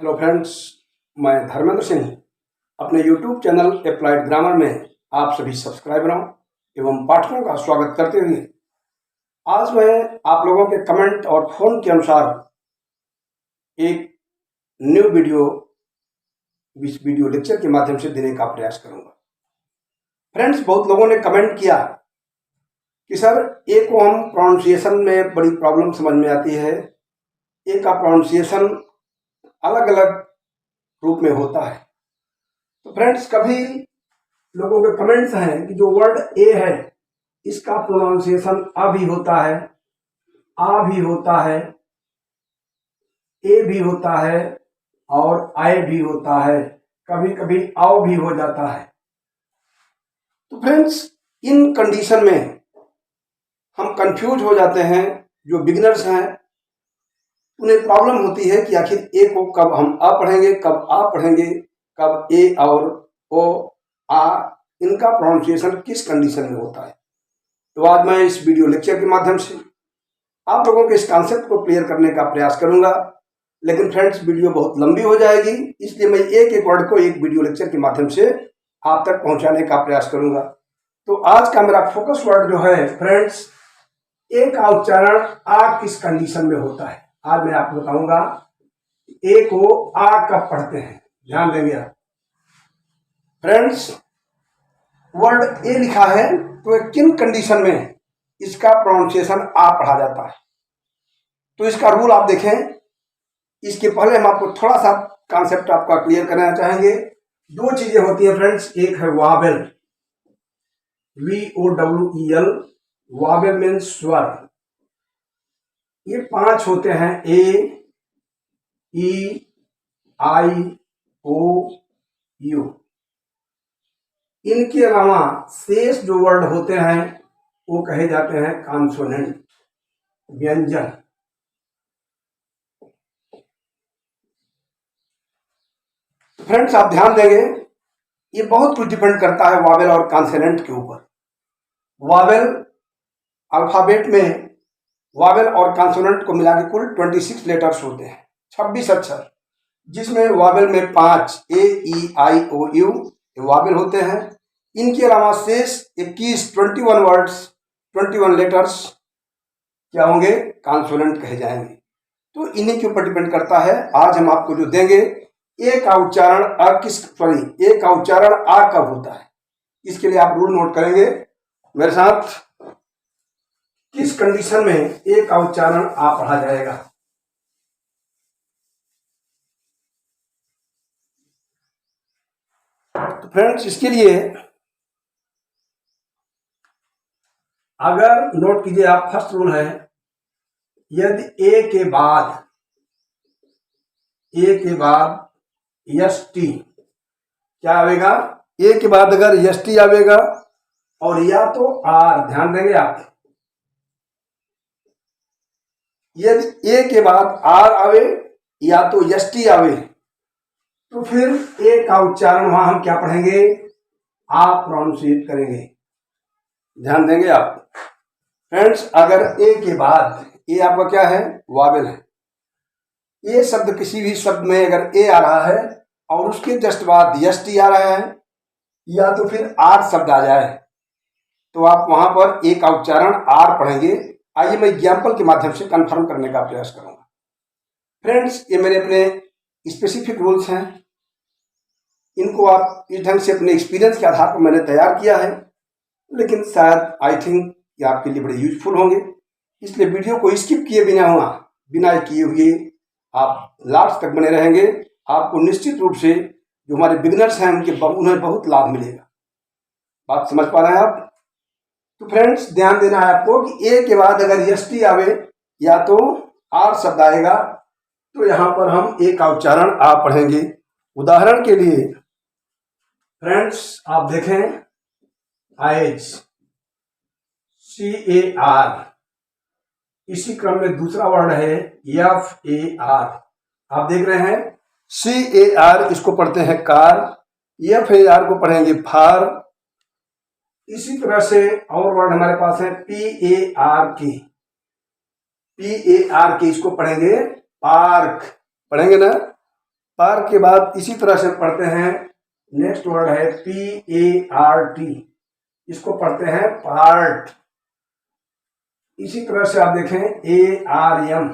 Hello friends, मैं धर्मेंद्र सिंह अपने YouTube channel applied grammar में आप सभी सब्सक्राइबरों एवं पाठकों का स्वागत करते हुए आज मैं आप लोगों के कमेंट और फोन के अनुसार एक न्यू इस वीडियो लेक्चर के माध्यम से देने का प्रयास करूंगा। फ्रेंड्स, बहुत लोगों ने कमेंट किया कि सर ए को हम प्रोनाउंसिएशन में बड़ी प्रॉब्लम समझ में आती है, ए का प्रोनाउंसिएशन अलग अलग रूप में होता है। तो फ्रेंड्स, कभी लोगों के कमेंट्स हैं कि जो वर्ड ए है इसका प्रोनाउंसिएशन अ भी होता है, आ भी होता है, ए भी होता है और आय भी होता है, कभी कभी आओ भी हो जाता है। तो फ्रेंड्स, इन कंडीशन में हम कंफ्यूज हो जाते हैं। जो बिगिनर्स हैं उन्हें प्रॉब्लम होती है कि आखिर ए को कब हम अ पढ़ेंगे, कब आ पढ़ेंगे, कब ए और ओ आ, इनका प्रोनाउंसिएशन किस कंडीशन में होता है। तो आज मैं इस वीडियो लेक्चर के माध्यम से आप लोगों के इस कॉन्सेप्ट को क्लियर करने का प्रयास करूंगा। लेकिन फ्रेंड्स, वीडियो बहुत लंबी हो जाएगी, इसलिए मैं एक एक वर्ड को एक वीडियो लेक्चर के माध्यम से आप तक पहुंचाने का प्रयास करूंगा। तो आज का मेरा फोकस वर्ड जो है फ्रेंड्स, ए का उच्चारण आ किस कंडीशन में होता है। आज मैं आपको बताऊंगा ए को आ कब पढ़ते हैं। ध्यान देंगे आप। फ्रेंड्स, वर्ड ए लिखा है तो किन कंडीशन में इसका प्रोनाउंसिएशन आ पढ़ा जाता है। तो इसका रूल आप देखें। इसके पहले हम आपको थोड़ा सा कॉन्सेप्ट आपका क्लियर करना चाहेंगे। दो चीजें होती हैं फ्रेंड्स, एक है वावेल, VOWEL, वावेल मीन्स स्वर। ये 5 होते हैं, ए, ई, आई, ओ, यू। इनके अलावा शेष जो वर्ड होते हैं वो कहे जाते हैं कॉन्सोनेंट, व्यंजन। फ्रेंड्स, आप ध्यान देंगे, ये बहुत कुछ डिपेंड करता है वावेल और कॉन्सोनेंट के ऊपर। वावेल अल्फाबेट में वावेल और कॉन्सोनेंट को मिला के कुल 26 लेटर्स होते हैं, 26 अक्षर, जिसमें वावेल में 5 ए, ई, आई, ओ, यू वावेल होते हैं। इनके अलावा शेष 21 वर्ड्स, 21 लेटर्स क्या होंगे, कॉन्सोनेंट कहे जाएंगे। तो इन्हीं के ऊपर डिपेंड करता है। आज हम आपको जो देंगे, ए का उच्चारण ए का उच्चारण आ कब होता है। इसके लिए आप रूल नोट करेंगे मेरे साथ। किस कंडीशन में ए का उच्चारण आ पढ़ा जाएगा। तो फ्रेंड्स, इसके लिए अगर नोट कीजिए आप, फर्स्ट रूल है, यदि ए के बाद यस टी क्या आवेगा, ए के बाद अगर यस टी आवेगा और या तो आर, ध्यान देंगे आप, यदि ए के बाद आर आवे या तो यस टी आवे तो फिर ए का उच्चारण वहां हम क्या पढ़ेंगे, आप प्रोनाउंसिएट करेंगे। ध्यान देंगे आप। फ्रेंड्स, अगर ए के बाद, ए आपका क्या है, वावेल है, ये शब्द किसी भी शब्द में अगर ए आ रहा है और उसके जस्ट बाद यस टी आ रहा है या तो फिर आर शब्द आ जाए तो आप वहां पर ए का उच्चारण आर पढ़ेंगे। आइए मैं एग्जाम्पल के माध्यम से कंफर्म करने का प्रयास करूंगा। फ्रेंड्स, ये मेरे अपने स्पेसिफिक रूल्स हैं, इनको आप इस ढंग से अपने एक्सपीरियंस के आधार पर मैंने तैयार किया है, लेकिन शायद आई थिंक ये आपके लिए बड़े यूजफुल होंगे। इसलिए वीडियो को स्किप किए बिना किए हुए आप लास्ट तक बने रहेंगे। आपको निश्चित रूप से जो हमारे बिगिनर्स हैं उन्हें बहुत लाभ मिलेगा। बात समझ पा रहे हैं आप। तो फ्रेंड्स, ध्यान देना है आपको कि ए के बाद अगर यस टी आवे या तो आर शब्द आएगा तो यहां पर हम ए का उच्चारण आ पढ़ेंगे। उदाहरण के लिए फ्रेंड्स, आप देखें, आइज, CAR, इसी क्रम में दूसरा वर्ड है FAR। आप देख रहे हैं, CAR इसको पढ़ते हैं कार, FAR को पढ़ेंगे फार। इसी तरह से और वर्ड हमारे पास है PARK, इसको पढ़ेंगे पार्क, पढ़ेंगे ना। पार के बाद इसी तरह से पढ़ते हैं, नेक्स्ट वर्ड है PART, इसको पढ़ते हैं पार्ट। इसी तरह से आप देखें ARM,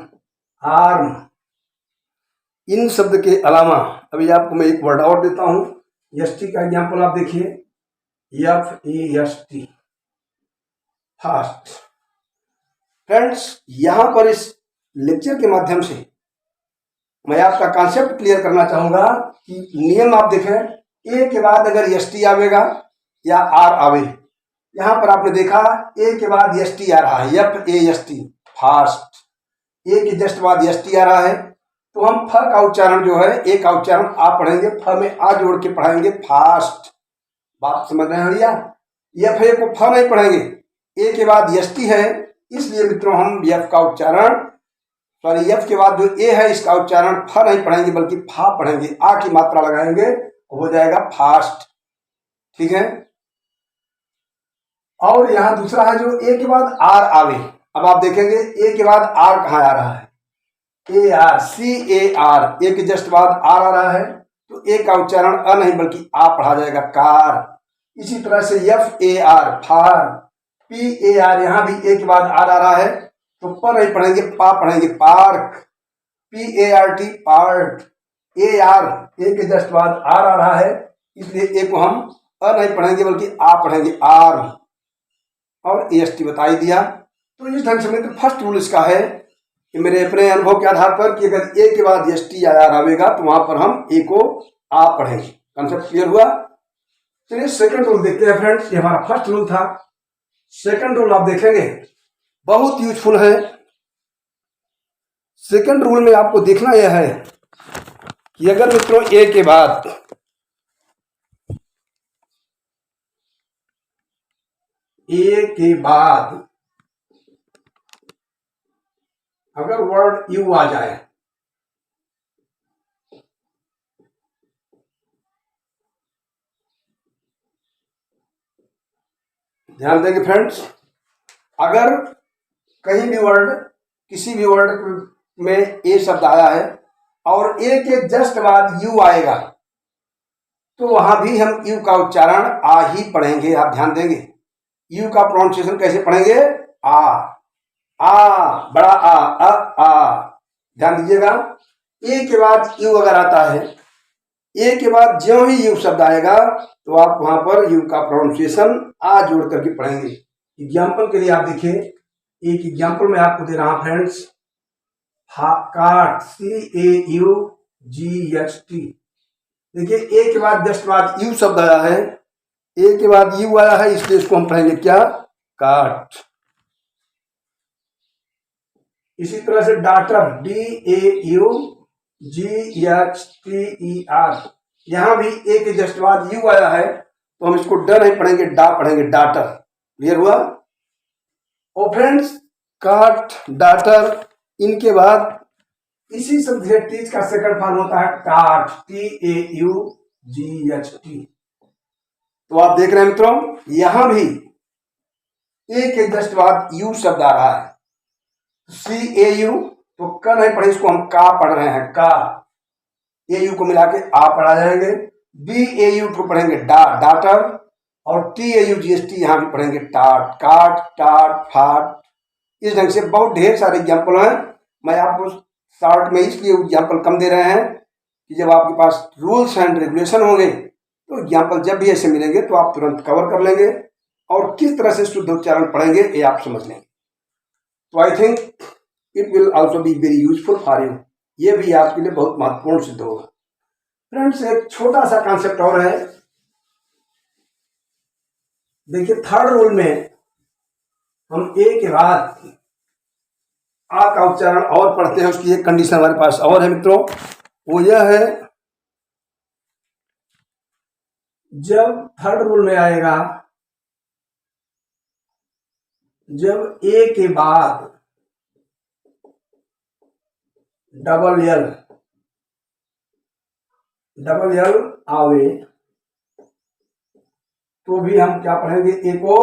आर्म। इन शब्द के अलावा अभी आपको मैं एक वर्ड और देता हूं, ST का एग्जाम्पल आप देखिए, FAST, फास्ट। फ्रेंड्स, यहां पर इस लेक्चर के माध्यम से मैं आपका कॉन्सेप्ट क्लियर करना चाहूंगा कि नियम आप देखें, ए के बाद अगर ST आवेगा या आर आवे, यहां पर आपने देखा ए के बाद ST आ रहा है, FAST, फास्ट। ए के जस्ट बाद ST आ रहा है, तो हम फ का उच्चारण जो है, ए का उच्चारण आ पढ़ेंगे, फ में आ जोड़ के पढ़ाएंगे फास्ट। बात समझ रहे हैं भैया? FA को फ नहीं पढ़ेंगे, ए के बाद ST है, इसलिए मित्रों हम एफ का उच्चारण, सॉरी एफ के बाद जो ए है इसका उच्चारण फ नहीं पढ़ेंगे बल्कि फा पढ़ेंगे, आ की मात्रा लगाएंगे, हो जाएगा फास्ट। ठीक है। और यहां दूसरा है जो ए के बाद आर आवे। अब आप देखेंगे ए के बाद आर कहां आ रहा है, AR, CAR, ए के जस्ट बाद आर आ रहा है, तो ए का उच्चारण अ नहीं बल्कि आ पढ़ा जाएगा, कार। इसी तरह से FAR, फार। PAR, यहां भी ए के बाद आर आ रहा है, तो प नहीं पढ़ेंगे, पा पढ़ेंगे, पार्क। PART, part. AR, ए के जस्ट बाद आर आ रहा है, इसलिए ए को हम अ नहीं पढ़ेंगे बल्कि आ पढ़ेंगे, आर्म। और AST बता ही दिया। तो इस ढंग से मित्र फर्स्ट रूल इसका है कि मेरे अपने अनुभव के आधार पर कि अगर ए के बाद ST आर आवेगा तो वहां पर हम ए को आ पढ़ेंगे। कंसेप्ट क्लियर हुआ? चलिए सेकंड रूल देखते हैं फ्रेंड्स। ये हमारा फर्स्ट रूल था। सेकंड रूल आप देखेंगे बहुत यूजफुल है। सेकंड रूल में आपको देखना यह है कि अगर मित्रों ए के बाद अगर वर्ड यू आ जाए, ध्यान देंगे फ्रेंड्स, अगर कहीं भी वर्ड, किसी भी वर्ड में ए शब्द आया है और ए के जस्ट बाद यू आएगा, तो वहां भी हम यू का उच्चारण आ ही पढ़ेंगे। आप ध्यान देंगे यू का प्रोनाउंसिएशन कैसे पढ़ेंगे, आ, बड़ा आ। ध्यान दीजिएगा, ए के बाद यू अगर आता है, ए के बाद ज्यों ही यू शब्द आएगा तो आप वहां पर यू का प्रोनाउंसिएशन आ जोड़ करके पढ़ेंगे। एग्जाम्पल के लिए आप देखिए, एक एग्जाम्पल मैं आपको दे रहा हूं फ्रेंड्स, काट, CAUGHT। देखिए ए के बाद जस्ट बाद यू शब्द आया है, ए के बाद यू आया है, इसलिए इसको हम पढ़ेंगे क्या, काट। इसी तरह से डाटर, DAUGHTER, यहां भी ए के जस्ट बाद यू आया है, तो हम इसको ड नहीं पढ़ेंगे, डा पढ़ेंगे, डाटर। क्लियर हुआ? और फ्रेंड्स, काट, डाटर, इनके बाद इसी शब्द से टीच का सेकंड फॉर्म होता है टाट, TAUGHT। तो आप देख रहे हैं मित्रों, यहां भी ए के जस्ट बाद यू शब्द आ रहा है, CAU, तो क नहीं पढ़े, इसको हम का पढ़ रहे हैं, का। AU को मिला के आ पढ़ा जाएंगे। BAU को पढ़ेंगे डा, डाटर। और TAUGHT यहां भी पढ़ेंगे टाट, काट, टाट, फाट। इस ढंग से बहुत ढेर सारे एग्जाम्पल हैं। मैं आपको शॉर्ट में इसलिए एग्जाम्पल कम दे रहे हैं कि जब आपके पास रूल्स एंड रेगुलेशन होंगे तो एग्जाम्पल जब भी ऐसे मिलेंगे तो आप तुरंत कवर कर लेंगे और किस तरह से शुद्ध उच्चारण पढ़ेंगे ये आप समझ लेंगे। तो I think it will also be very useful for you. ये भी आपके लिए बहुत महत्वपूर्ण सिद्ध होगा। फ्रेंड्स, एक छोटा सा कॉन्सेप्ट और है। देखिए थर्ड रूल में हम ए के बाद आ का उच्चारण और पढ़ते हैं, उसकी एक कंडीशन हमारे पास और है मित्रों, वो यह है, जब थर्ड रूल में आएगा, जब ए के बाद डबल एल आवे तो भी हम क्या पढ़ेंगे, ए को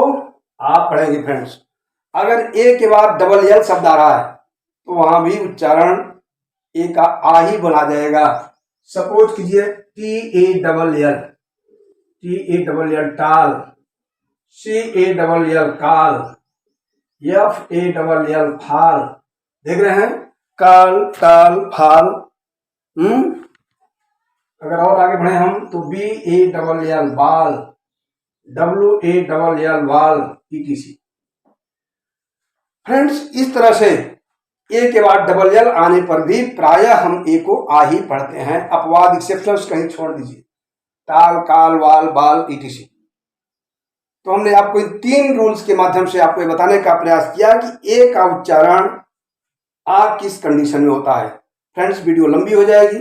आ पढ़ेंगे। फ्रेंड्स, अगर ए के बाद डबल एल शब्द आ रहा है तो वहां भी उच्चारण ए का आ ही बोला जाएगा। सपोज कीजिए TALL टाल, CALL काल, FALL फाल। देख रहे हैं, काल टाल फाल। अगर और आगे बढ़े हम तो BALL बाल, WALL वाल, ETC। फ्रेंड्स, इस तरह से ए के बाद डबल एल आने पर भी प्रायः हम ए को आ ही पढ़ते हैं। अपवाद एक्सेप्शंस कहीं छोड़ दीजिए, टाल काल वाल बाल ETC। तो हमने आपको इन 3 रूल्स के माध्यम से आपको बताने का प्रयास किया कि ए का उच्चारण आ किस कंडीशन में होता है। फ्रेंड्स, वीडियो लंबी हो जाएगी,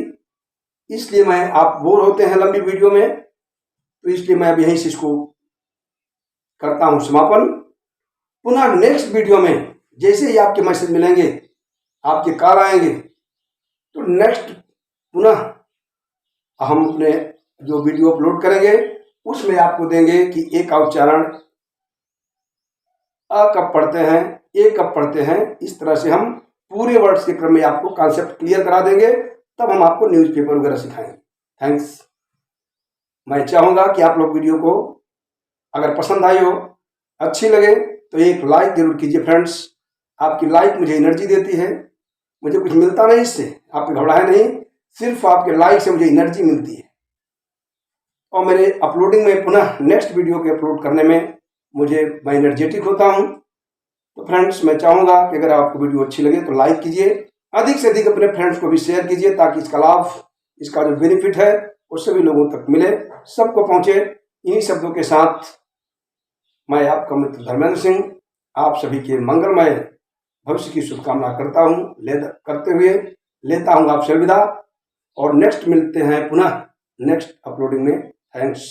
इसलिए आप बोर होते हैं लंबी वीडियो में, तो इसलिए मैं अब यहीं से इसको करता हूं समापन। पुनः नेक्स्ट वीडियो में जैसे ही आपके मैसेज मिलेंगे, आपके कॉल आएंगे, तो नेक्स्ट पुनः हम अपने जो वीडियो अपलोड करेंगे उसमें आपको देंगे कि ए का उच्चारण अ कब पढ़ते हैं, ए कब पढ़ते हैं। इस तरह से हम पूरे वर्ड्स के क्रम में आपको कॉन्सेप्ट क्लियर करा देंगे, तब हम आपको न्यूज़पेपर वगैरह सिखाएंगे। थैंक्स। मैं चाहूँगा कि आप लोग वीडियो को अगर पसंद आई हो, अच्छी लगे, तो एक लाइक जरूर कीजिए। फ्रेंड्स, आपकी लाइक मुझे एनर्जी देती है, मुझे कुछ मिलता नहीं इससे, आप घबराए नहीं, सिर्फ आपके लाइक से मुझे एनर्जी मिलती है और मेरे अपलोडिंग में पुनः नेक्स्ट वीडियो के अपलोड करने में मैं एनर्जेटिक होता हूं। तो फ्रेंड्स, मैं चाहूँगा कि अगर आपको वीडियो अच्छी लगे तो लाइक कीजिए, अधिक से अधिक अपने फ्रेंड्स को भी शेयर कीजिए, ताकि इसका लाभ, इसका जो बेनिफिट है वो सभी लोगों तक मिले, सबको पहुँचे। इन्हीं शब्दों के साथ मैं आपका मित्र धर्मेंद्र सिंह आप सभी के मंगलमय भविष्य की शुभकामना करते हुए लेता हूँ आपसे अलविदा, और नेक्स्ट मिलते हैं पुनः नेक्स्ट अपलोडिंग में। थैंक्स।